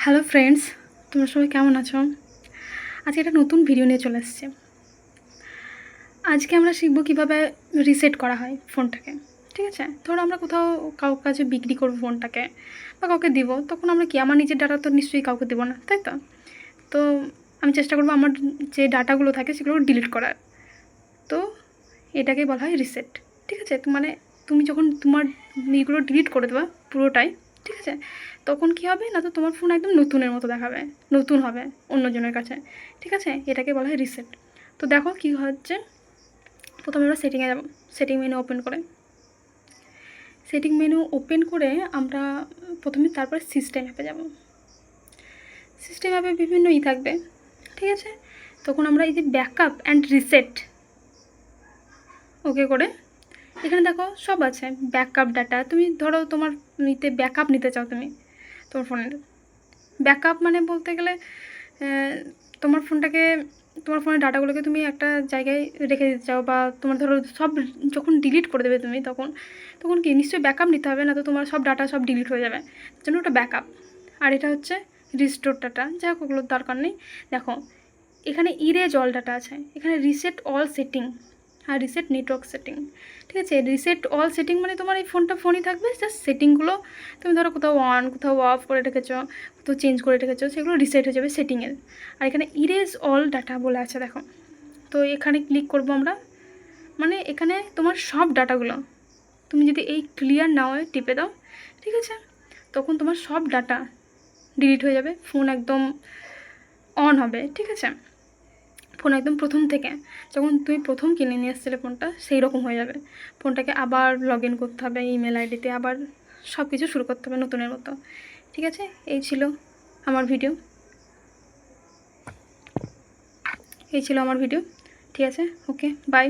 Hello friends, তোমরা সবাই কেমন আছো? আজকে একটা নতুন ভিডিও নিয়ে চলে এসেছি। আজকে আমরা শিখবো কীভাবে রিসেট করা হয় ফোনটাকে। ঠিক আছে, ধরো আমরা কোথাও কারোর কাছে বিক্রি করবো ফোনটাকে বা কাউকে দিব, তখন আমরা কি আমার নিজের ডাটা তো নিশ্চয়ই কাউকে দেবো না, তাই তো? তো আমি চেষ্টা করবো আমার যে ডাটাগুলো থাকে সেগুলো ডিলিট করার। তো এটাকে বলা হয় রিসেট। ঠিক আছে, তো মানে তুমি যখন তোমার ইগুলো ডিলিট করে দেবা পুরোটাই, ঠিক আছে, তখন কী হবে না, তো তোমার ফোন একদম নতুনের মতো দেখাবে, নতুন হবে অন্যজনের কাছে। ঠিক আছে, এটাকে বলা হয় রিসেট। তো দেখো কী হচ্ছে, প্রথমে আমরা সেটিংয়ে যাব। সেটিং মেনু ওপেন করে আমরা প্রথমে তারপরে সিস্টেম অ্যাপে যাব। সিস্টেম অ্যাপে বিভিন্ন থাকবে, ঠিক আছে। তখন আমরা এই যে ব্যাকআপ অ্যান্ড রিসেট ওকে করে এখানে দেখো সব আছে। ব্যাকআপ ডাটা, তুমি ধরো তোমার ব্যাকআপ নিতে চাও, তুমি তোমার ফোনের ব্যাকআপ মানে বলতে গেলে তোমার তোমার ফোনের ডাটাগুলোকে তুমি একটা জায়গায় রেখে দিতে চাও, বা তোমার ধরো সব যখন ডিলিট করে দেবে তুমি, তখন তখন কি নিশ্চয়ই ব্যাকআপ নিতে হবে, না তো তোমার সব ডাটা সব ডিলিট হয়ে যাবে, জন্য ওটা ব্যাকআপ। আর এটা হচ্ছে রিস্টোর ডাটা, যাই হোক ওগুলোর দরকার নেই। দেখো এখানে ইরেজ অল ডাটা আছে, এখানে রিসেট অল সেটিং আর রিসেট নেটওয়ার্ক সেটিং। ঠিক আছে, রিসেট অল সেটিং মানে তোমার এই ফোনই থাকবে, জাস্ট সেটিংগুলো তুমি ধরো কোথাও অন কোথাও অফ করে রেখেছো, কোথাও চেঞ্জ করে রেখেছো, সেগুলো রিসেট হয়ে যাবে সেটিংয়ের। আর এখানে ইরেজ অল ডাটা বলে আছে, দেখো। তো এখানে ক্লিক করবো আমরা, মানে এখানে তোমার সব ডাটাগুলো তুমি যদি এই ক্লিয়ার নাও টিপে দাও, ঠিক আছে, তখন তোমার সব ডাটা ডিলিট হয়ে যাবে, ফোন একদম অন হবে। ঠিক আছে, ফোন একদম প্রথম থেকে যখন তুমি প্রথম কিনে নিয়ে এসেছিলে ফোনটা, সেই রকম হয়ে যাবে। ফোনটাকে আবার লগ ইন করতে হবে ইমেল আইডিতে, আবার সব কিছু শুরু করতে হবে নতুনের মতো। ঠিক আছে, এই ছিল আমার ভিডিও। ঠিক আছে, ওকে, বাই।